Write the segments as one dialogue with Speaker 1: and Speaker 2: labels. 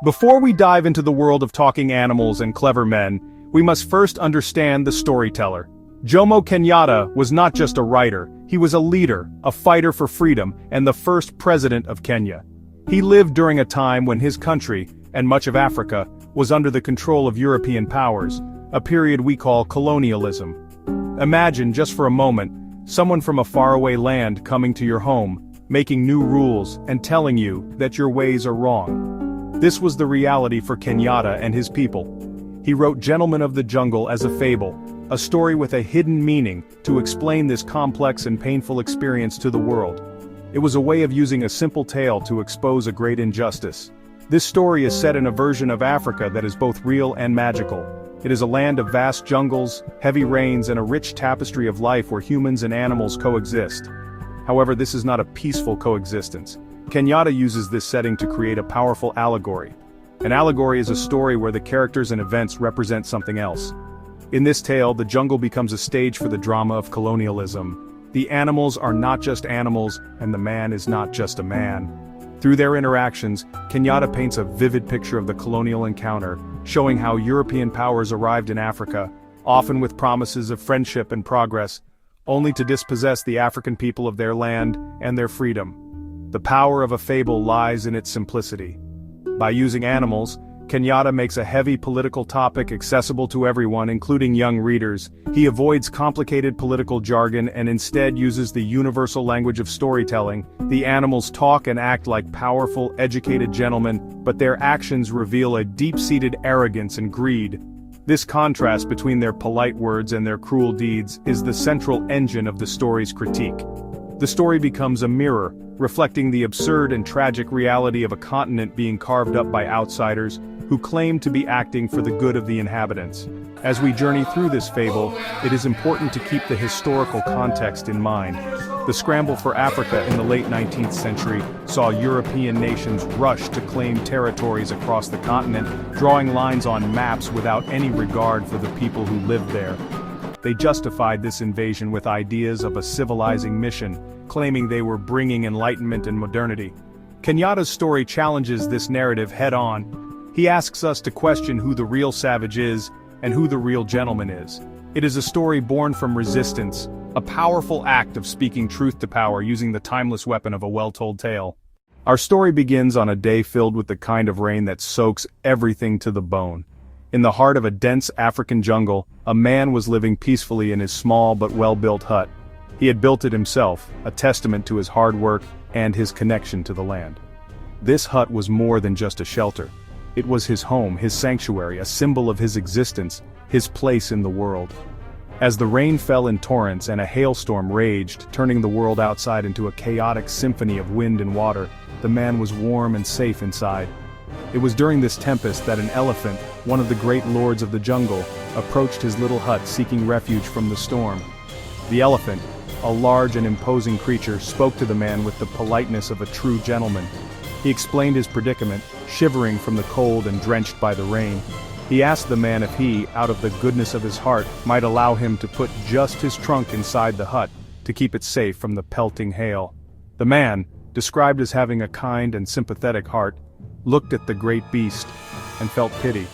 Speaker 1: Before we dive into the world of talking animals and clever men, we must first understand the storyteller. Jomo Kenyatta was not just a writer, he was a leader, a fighter for freedom, and the first president of Kenya. He lived during a time when his country, and much of Africa, was under the control of European powers, a period we call colonialism. Imagine, just for a moment, someone from a faraway land coming to your home, making new rules, and telling you that your ways are wrong. This was the reality for Kenyatta and his people. He wrote Gentlemen of the Jungle as a fable, a story with a hidden meaning to explain this complex and painful experience to the world. It was a way of using a simple tale to expose a great injustice. This story is set in a version of Africa that is both real and magical. It is a land of vast jungles, heavy rains, and a rich tapestry of life where humans and animals coexist. However, this is not a peaceful coexistence. Kenyatta uses this setting to create a powerful allegory. An allegory is a story where the characters and events represent something else. In this tale, the jungle becomes a stage for the drama of colonialism. The animals are not just animals, and the man is not just a man. Through their interactions, Kenyatta paints a vivid picture of the colonial encounter, showing how European powers arrived in Africa, often with promises of friendship and progress, only to dispossess the African people of their land and their freedom. The power of a fable lies in its simplicity. By using animals, Kenyatta makes a heavy political topic accessible to everyone, including young readers. He avoids complicated political jargon and instead uses the universal language of storytelling. The animals talk and act like powerful, educated gentlemen, but their actions reveal a deep-seated arrogance and greed. This contrast between their polite words and their cruel deeds is the central engine of the story's critique. The story becomes a mirror, reflecting the absurd and tragic reality of a continent being carved up by outsiders who claim to be acting for the good of the inhabitants. As we journey through this fable, it is important to keep the historical context in mind. The scramble for Africa in the late 19th century saw European nations rush to claim territories across the continent, drawing lines on maps without any regard for the people who lived there. They justified this invasion with ideas of a civilizing mission, claiming they were bringing enlightenment and modernity. Kenyatta's story challenges this narrative head-on. He asks us to question who the real savage is, and who the real gentleman is. It is a story born from resistance, a powerful act of speaking truth to power using the timeless weapon of a well-told tale. Our story begins on a day filled with the kind of rain that soaks everything to the bone. In the heart of a dense African jungle, a man was living peacefully in his small but well-built hut. He had built it himself, a testament to his hard work and his connection to the land. This hut was more than just a shelter. It was his home, his sanctuary, a symbol of his existence, his place in the world. As the rain fell in torrents and a hailstorm raged, turning the world outside into a chaotic symphony of wind and water, the man was warm and safe inside. It was during this tempest that an elephant, one of the great lords of the jungle, approached his little hut seeking refuge from the storm. The elephant, a large and imposing creature, spoke to the man with the politeness of a true gentleman. He explained his predicament, shivering from the cold and drenched by the rain. He asked the man if he, out of the goodness of his heart, might allow him to put just his trunk inside the hut, to keep it safe from the pelting hail. The man, described as having a kind and sympathetic heart, looked at the great beast, and felt pity.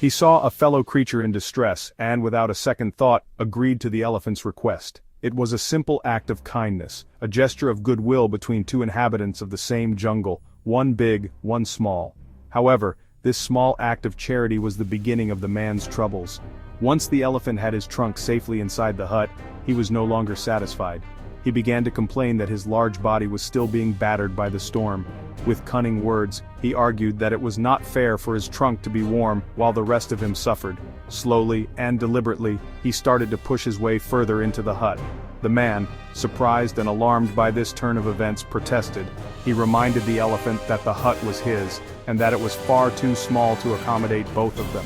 Speaker 1: He saw a fellow creature in distress, and without a second thought, agreed to the elephant's request. It was a simple act of kindness, a gesture of goodwill between two inhabitants of the same jungle, one big, one small. However, this small act of charity was the beginning of the man's troubles. Once the elephant had his trunk safely inside the hut, he was no longer satisfied. He began to complain that his large body was still being battered by the storm. With cunning words, he argued that it was not fair for his trunk to be warm while the rest of him suffered. Slowly and deliberately, he started to push his way further into the hut. The man, surprised and alarmed by this turn of events, protested. He reminded the elephant that the hut was his, and that it was far too small to accommodate both of them.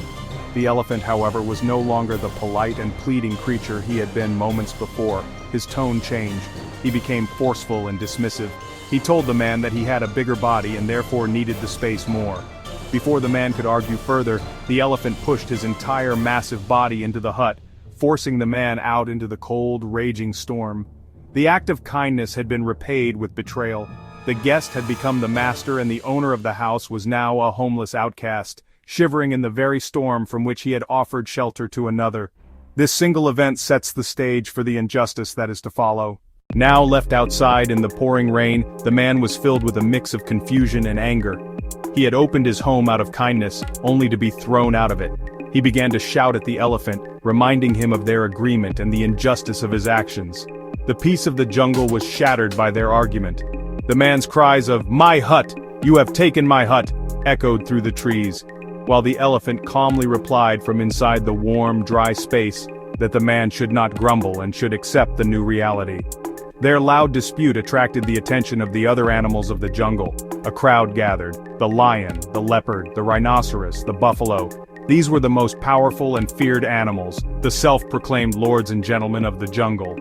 Speaker 1: The elephant, however, was no longer the polite and pleading creature he had been moments before. His tone changed. He became forceful and dismissive. He told the man that he had a bigger body and therefore needed the space more. Before the man could argue further, the elephant pushed his entire massive body into the hut, forcing the man out into the cold, raging storm. The act of kindness had been repaid with betrayal. The guest had become the master and the owner of the house was now a homeless outcast, shivering in the very storm from which he had offered shelter to another. This single event sets the stage for the injustice that is to follow. Now left outside in the pouring rain, the man was filled with a mix of confusion and anger. He had opened his home out of kindness, only to be thrown out of it. He began to shout at the elephant, reminding him of their agreement and the injustice of his actions. The peace of the jungle was shattered by their argument. The man's cries of, "My hut! You have taken my hut!" echoed through the trees, while the elephant calmly replied from inside the warm, dry space that the man should not grumble and should accept the new reality. Their loud dispute attracted the attention of the other animals of the jungle. A crowd gathered: the lion, the leopard, the rhinoceros, the buffalo. These were the most powerful and feared animals, the self-proclaimed lords and gentlemen of the jungle.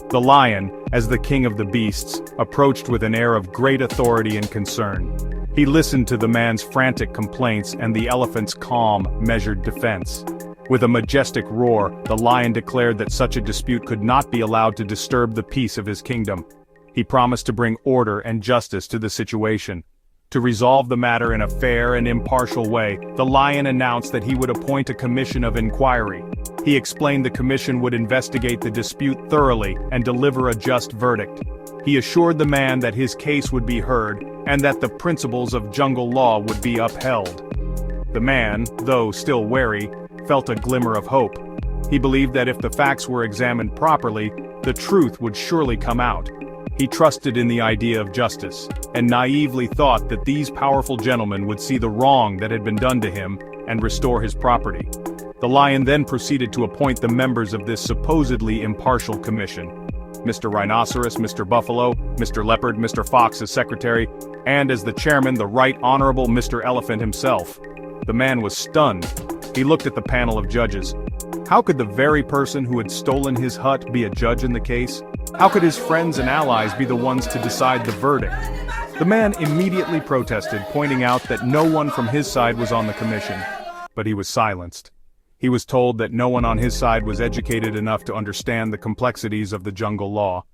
Speaker 1: The lion, as the king of the beasts, approached with an air of great authority and concern. He listened to the man's frantic complaints and the elephant's calm, measured defense. With a majestic roar, the lion declared that such a dispute could not be allowed to disturb the peace of his kingdom. He promised to bring order and justice to the situation. To resolve the matter in a fair and impartial way, the lion announced that he would appoint a commission of inquiry. He explained the commission would investigate the dispute thoroughly and deliver a just verdict. He assured the man that his case would be heard and that the principles of jungle law would be upheld. The man, though still wary, felt a glimmer of hope. He believed that if the facts were examined properly, the truth would surely come out. He trusted in the idea of justice, and naively thought that these powerful gentlemen would see the wrong that had been done to him and restore his property. The lion then proceeded to appoint the members of this supposedly impartial commission. Mr. Rhinoceros, Mr. Buffalo, Mr. Leopard, Mr. Fox as secretary, and as the chairman, the Right Honorable Mr. Elephant himself. The man was stunned. He looked at the panel of judges. How could the very person who had stolen his hut be a judge in the case? How could his friends and allies be the ones to decide the verdict? The man immediately protested, pointing out that no one from his side was on the commission. But he was silenced. He was told that no one on his side was educated enough to understand the complexities of the jungle law.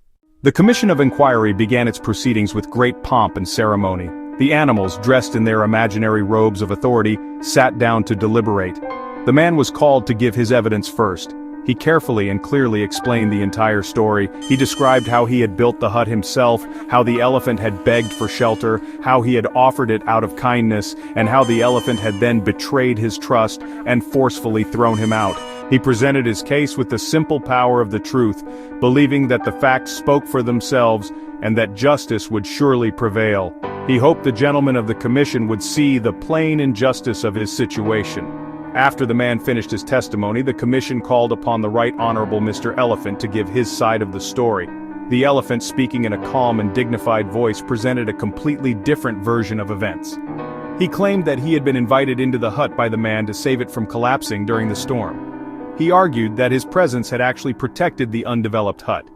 Speaker 1: The Commission of Inquiry began its proceedings with great pomp and ceremony. The animals, dressed in their imaginary robes of authority, sat down to deliberate. The man was called to give his evidence first. He carefully and clearly explained the entire story. He described how he had built the hut himself, how the elephant had begged for shelter, how he had offered it out of kindness, and how the elephant had then betrayed his trust and forcefully thrown him out. He presented his case with the simple power of the truth, believing that the facts spoke for themselves and that justice would surely prevail. He hoped the gentlemen of the commission would see the plain injustice of his situation. After the man finished his testimony, the commission called upon the Right Honorable Mr. Elephant to give his side of the story. The elephant, speaking in a calm and dignified voice, presented a completely different version of events. He claimed that he had been invited into the hut by the man to save it from collapsing during the storm. He argued that his presence had actually protected the undeveloped hut.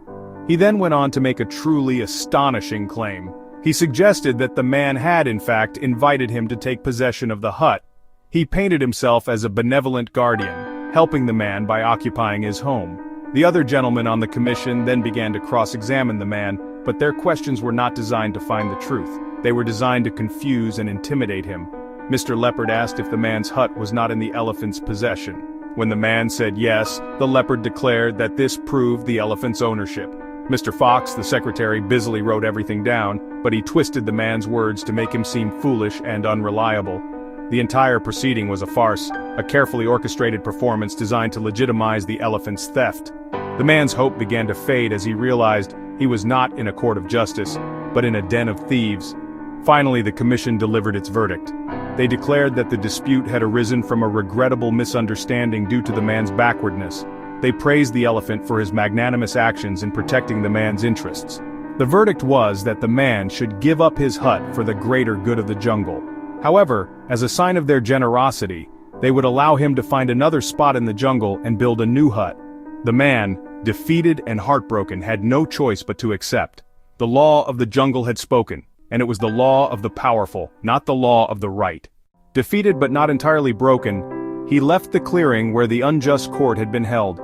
Speaker 1: He then went on to make a truly astonishing claim. He suggested that the man had in fact invited him to take possession of the hut. He painted himself as a benevolent guardian, helping the man by occupying his home. The other gentlemen on the commission then began to cross-examine the man, but their questions were not designed to find the truth. They were designed to confuse and intimidate him. Mr. Leopard asked if the man's hut was not in the elephant's possession. When the man said yes, the leopard declared that this proved the elephant's ownership. Mr. Fox, the secretary, busily wrote everything down, but he twisted the man's words to make him seem foolish and unreliable. The entire proceeding was a farce, a carefully orchestrated performance designed to legitimize the elephant's theft. The man's hope began to fade as he realized he was not in a court of justice, but in a den of thieves. Finally, the commission delivered its verdict. They declared that the dispute had arisen from a regrettable misunderstanding due to the man's backwardness. They praised the elephant for his magnanimous actions in protecting the man's interests. The verdict was that the man should give up his hut for the greater good of the jungle. However, as a sign of their generosity, they would allow him to find another spot in the jungle and build a new hut. The man, defeated and heartbroken, had no choice but to accept. The law of the jungle had spoken, and it was the law of the powerful, not the law of the right. Defeated but not entirely broken, he left the clearing where the unjust court had been held.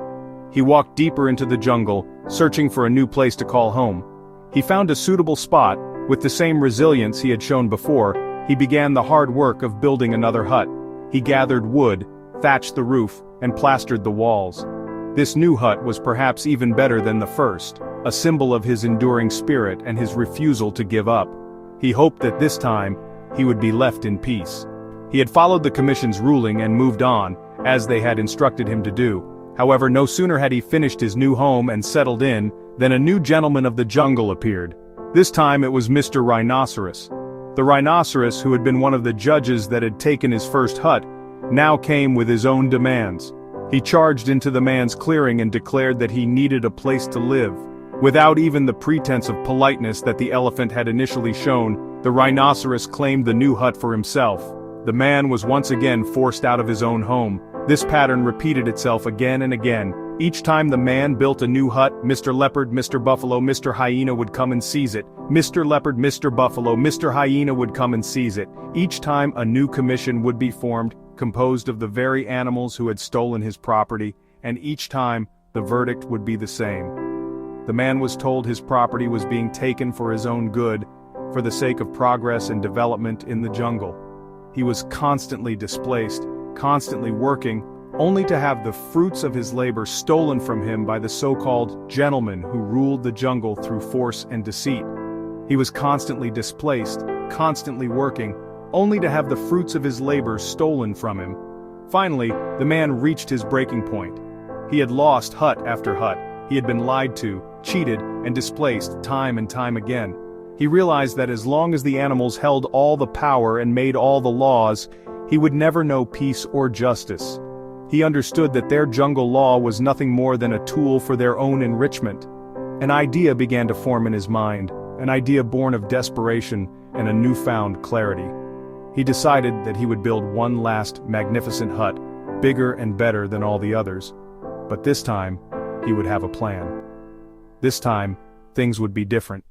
Speaker 1: He walked deeper into the jungle, searching for a new place to call home. He found a suitable spot, With the same resilience he had shown before, he began the hard work of building another hut. He gathered wood, thatched the roof, and plastered the walls. This new hut was perhaps even better than the first, a symbol of his enduring spirit and his refusal to give up. He hoped that this time, he would be left in peace. He had followed the commission's ruling and moved on, as they had instructed him to do. However, no sooner had he finished his new home and settled in, than a new gentleman of the jungle appeared. This time it was Mr. Rhinoceros. The rhinoceros, who had been one of the judges that had taken his first hut, now came with his own demands. He charged into the man's clearing and declared that he needed a place to live. Without even the pretense of politeness that the elephant had initially shown, the rhinoceros claimed the new hut for himself. The man was once again forced out of his own home. This pattern repeated itself again and again. Each time the man built a new hut, Mr. Leopard, Mr. Buffalo, Mr. Hyena would come and seize it. Mr. Leopard, Mr. Buffalo, Mr. Hyena would come and seize it. Each time a new commission would be formed, composed of the very animals who had stolen his property, and each time, the verdict would be the same. The man was told his property was being taken for his own good, for the sake of progress and development in the jungle. He was constantly displaced, constantly working, only to have the fruits of his labor stolen from him by the so-called gentlemen who ruled the jungle through force and deceit. He was constantly displaced, constantly working, only to have the fruits of his labor stolen from him. Finally, the man reached his breaking point. He had lost hut after hut. He had been lied to, cheated, and displaced time and time again. He realized that as long as the animals held all the power and made all the laws, he would never know peace or justice. He understood that their jungle law was nothing more than a tool for their own enrichment. An idea began to form in his mind, an idea born of desperation and a newfound clarity. He decided that he would build one last magnificent hut, bigger and better than all the others. But this time, he would have a plan. This time, things would be different.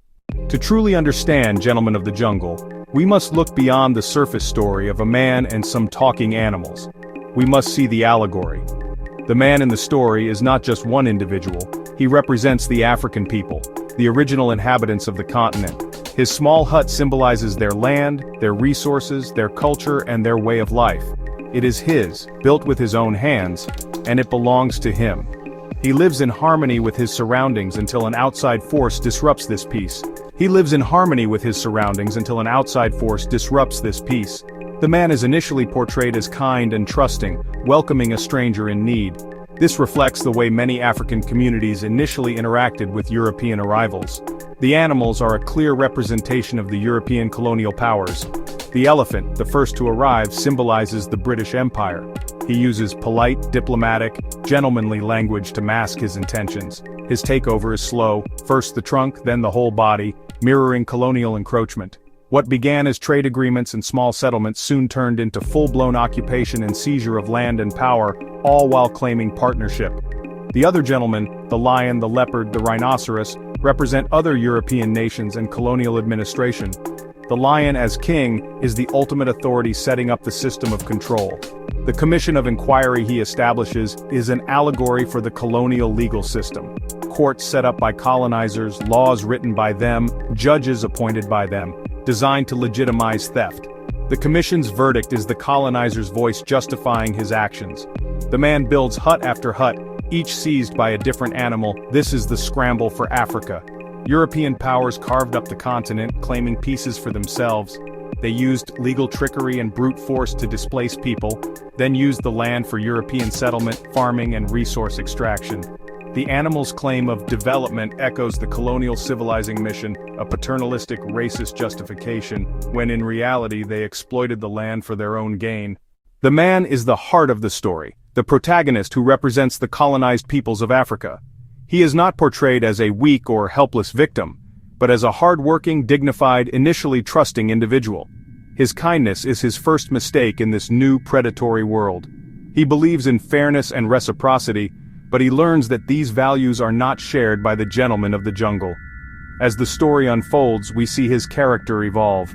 Speaker 1: To truly understand Gentlemen of the Jungle, we must look beyond the surface story of a man and some talking animals. We must see the allegory. The man in the story is not just one individual, he represents the African people, the original inhabitants of the continent. His small hut symbolizes their land, their resources, their culture, and their way of life. It is his, built with his own hands, and it belongs to him. He lives in harmony with his surroundings until an outside force disrupts this peace. He lives in harmony with his surroundings until an outside force disrupts this peace. The man is initially portrayed as kind and trusting, welcoming a stranger in need. This reflects the way many African communities initially interacted with European arrivals. The animals are a clear representation of the European colonial powers. The elephant, the first to arrive, symbolizes the British Empire. He uses polite, diplomatic, gentlemanly language to mask his intentions. His takeover is slow, first the trunk, then the whole body, mirroring colonial encroachment. What began as trade agreements and small settlements soon turned into full-blown occupation and seizure of land and power, all while claiming partnership. The other gentlemen, the lion, the leopard, the rhinoceros, represent other European nations and colonial administration. The lion as king is the ultimate authority setting up the system of control. The commission of inquiry he establishes is an allegory for the colonial legal system. Courts set up by colonizers, laws written by them, judges appointed by them, designed to legitimize theft. The commission's verdict is the colonizer's voice justifying his actions. The man builds hut after hut, each seized by a different animal. This is the scramble for Africa. European powers carved up the continent, claiming pieces for themselves. They used legal trickery and brute force to displace people, then used the land for European settlement, farming, and resource extraction. The animals' claim of development echoes the colonial civilizing mission, a paternalistic racist justification, when in reality they exploited the land for their own gain. The man is the heart of the story, the protagonist who represents the colonized peoples of Africa. He is not portrayed as a weak or helpless victim, but as a hard-working, dignified, initially trusting individual. His kindness is his first mistake in this new predatory world. He believes in fairness and reciprocity, but he learns that these values are not shared by the gentlemen of the jungle. As the story unfolds, we see his character evolve.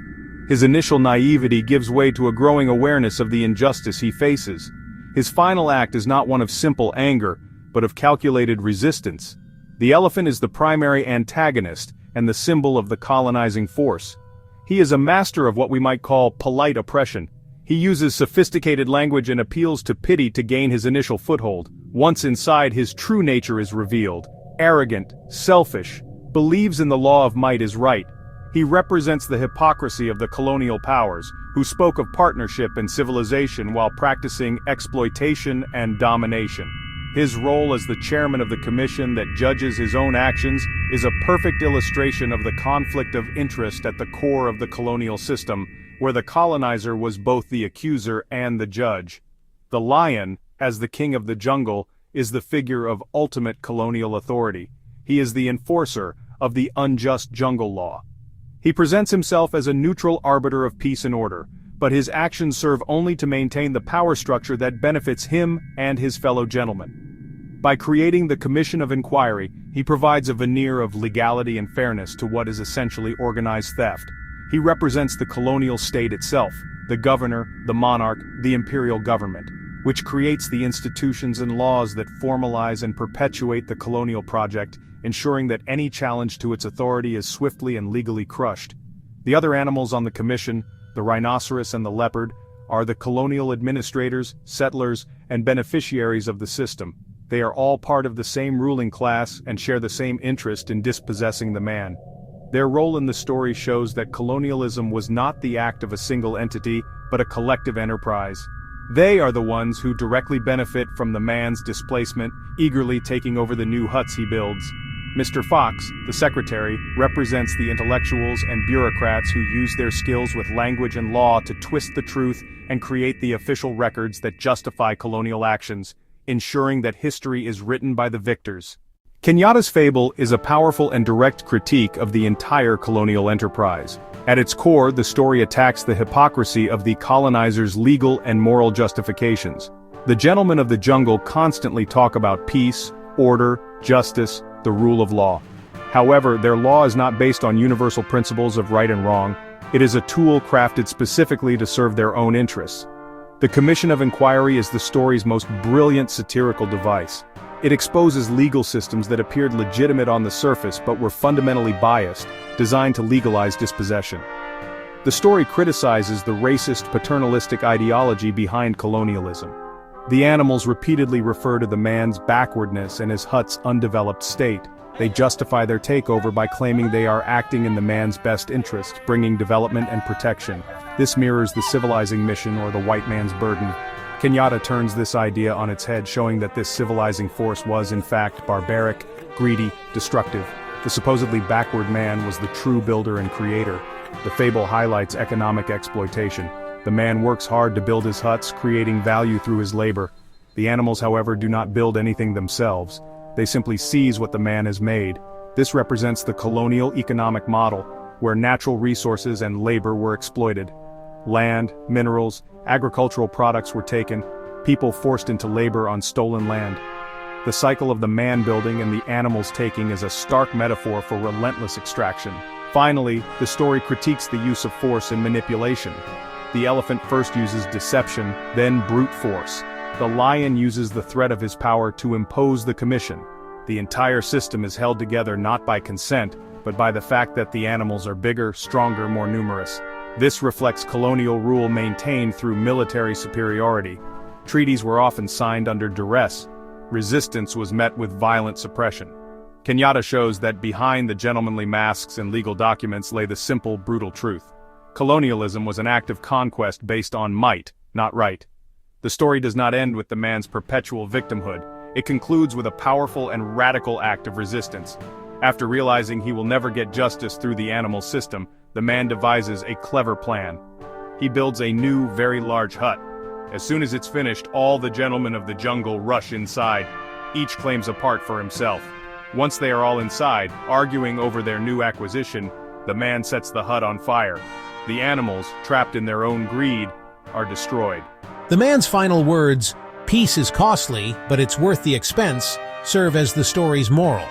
Speaker 1: His initial naivety gives way to a growing awareness of the injustice he faces. His final act is not one of simple anger, but of calculated resistance. The elephant is the primary antagonist, and the symbol of the colonizing force. He is a master of what we might call polite oppression. He uses sophisticated language and appeals to pity to gain his initial foothold. Once inside, his true nature is revealed. Arrogant, selfish, believes in the law of might is right. He represents the hypocrisy of the colonial powers, who spoke of partnership and civilization while practicing exploitation and domination. His role as the chairman of the commission that judges his own actions is a perfect illustration of the conflict of interest at the core of the colonial system, where the colonizer was both the accuser and the judge. The lion, as the king of the jungle, is the figure of ultimate colonial authority. He is the enforcer of the unjust jungle law. He presents himself as a neutral arbiter of peace and order, but his actions serve only to maintain the power structure that benefits him and his fellow gentlemen. By creating the Commission of Inquiry, he provides a veneer of legality and fairness to what is essentially organized theft. He represents the colonial state itself, the governor, the monarch, the imperial government, which creates the institutions and laws that formalize and perpetuate the colonial project, ensuring that any challenge to its authority is swiftly and legally crushed. The other animals on the commission, the rhinoceros and the leopard, are the colonial administrators, settlers, and beneficiaries of the system. They are all part of the same ruling class and share the same interest in dispossessing the man. Their role in the story shows that colonialism was not the act of a single entity, but a collective enterprise. They are the ones who directly benefit from the man's displacement, eagerly taking over the new huts he builds. Mr. Fox, the secretary, represents the intellectuals and bureaucrats who use their skills with language and law to twist the truth and create the official records that justify colonial actions, ensuring that history is written by the victors. Kenyatta's fable is a powerful and direct critique of the entire colonial enterprise. At its core, the story attacks the hypocrisy of the colonizers' legal and moral justifications. The gentlemen of the jungle constantly talk about peace, order, justice, the rule of law. However, their law is not based on universal principles of right and wrong. It is a tool crafted specifically to serve their own interests. The Commission of Inquiry is the story's most brilliant satirical device. It exposes legal systems that appeared legitimate on the surface but were fundamentally biased, designed to legalize dispossession. The story criticizes the racist, paternalistic ideology behind colonialism. The animals repeatedly refer to the man's backwardness and his hut's undeveloped state. They justify their takeover by claiming they are acting in the man's best interest, bringing development and protection. This mirrors the civilizing mission or the white man's burden. Kenyatta turns this idea on its head, showing that this civilizing force was, in fact, barbaric, greedy, destructive. The supposedly backward man was the true builder and creator. The fable highlights economic exploitation. The man works hard to build his huts, creating value through his labor. The animals, however, do not build anything themselves. They simply seize what the man has made. This represents the colonial economic model, where natural resources and labor were exploited. Land, minerals, agricultural products were taken, people forced into labor on stolen land. The cycle of the man building and the animals taking is a stark metaphor for relentless extraction. Finally, the story critiques the use of force and manipulation. The elephant first uses deception, then brute force. The lion uses the threat of his power to impose the commission. The entire system is held together not by consent, but by the fact that the animals are bigger, stronger, more numerous. This reflects colonial rule maintained through military superiority. Treaties were often signed under duress. Resistance was met with violent suppression. Kenyatta shows that behind the gentlemanly masks and legal documents lay the simple, brutal truth. Colonialism was an act of conquest based on might, not right. The story does not end with the man's perpetual victimhood. It concludes with a powerful and radical act of resistance. After realizing he will never get justice through the animal system, the man devises a clever plan. He builds a new, very large hut. As soon as it's finished, all the gentlemen of the jungle rush inside. Each claims a part for himself. Once they are all inside, arguing over their new acquisition, the man sets the hut on fire. The animals, trapped in their own greed, are destroyed.
Speaker 2: The man's final words, "Peace is costly, but it's worth the expense," serve as the story's moral.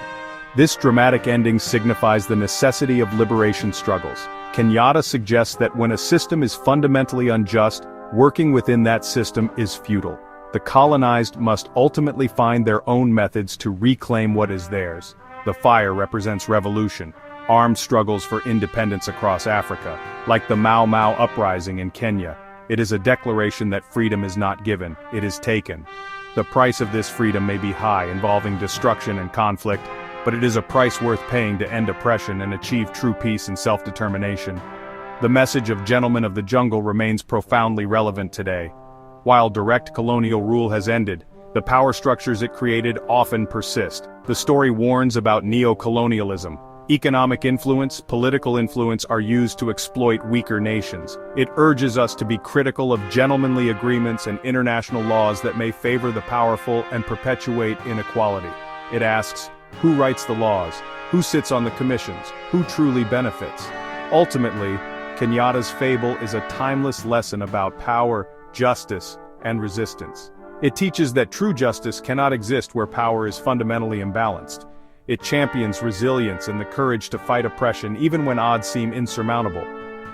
Speaker 1: This dramatic ending signifies the necessity of liberation struggles. Kenyatta suggests that when a system is fundamentally unjust, working within that system is futile. The colonized must ultimately find their own methods to reclaim what is theirs. The fire represents revolution. armed struggles for independence across Africa, like the Mau Mau uprising in Kenya. It is a declaration that freedom is not given, it is taken. The price of this freedom may be high, involving destruction and conflict, but it is a price worth paying to end oppression and achieve true peace and self-determination. The message of Gentlemen of the Jungle remains profoundly relevant today. While direct colonial rule has ended, the power structures it created often persist. The story warns about neo-colonialism. Economic influence, political influence are used to exploit weaker nations. It urges us to be critical of gentlemanly agreements and international laws that may favor the powerful and perpetuate inequality. It asks, who writes the laws? Who sits on the commissions? Who truly benefits? Ultimately, Kenyatta's fable is a timeless lesson about power, justice, and resistance. It teaches that true justice cannot exist where power is fundamentally imbalanced. It champions resilience and the courage to fight oppression even when odds seem insurmountable.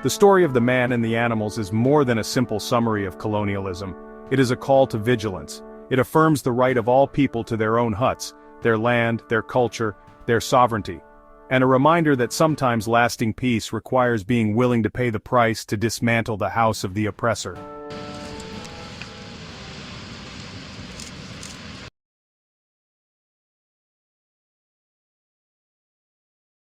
Speaker 1: The story of the man and the animals is more than a simple summary of colonialism. It is a call to vigilance. It affirms the right of all people to their own huts, their land, their culture, their sovereignty. And a reminder that sometimes lasting peace requires being willing to pay the price to dismantle the house of the oppressor.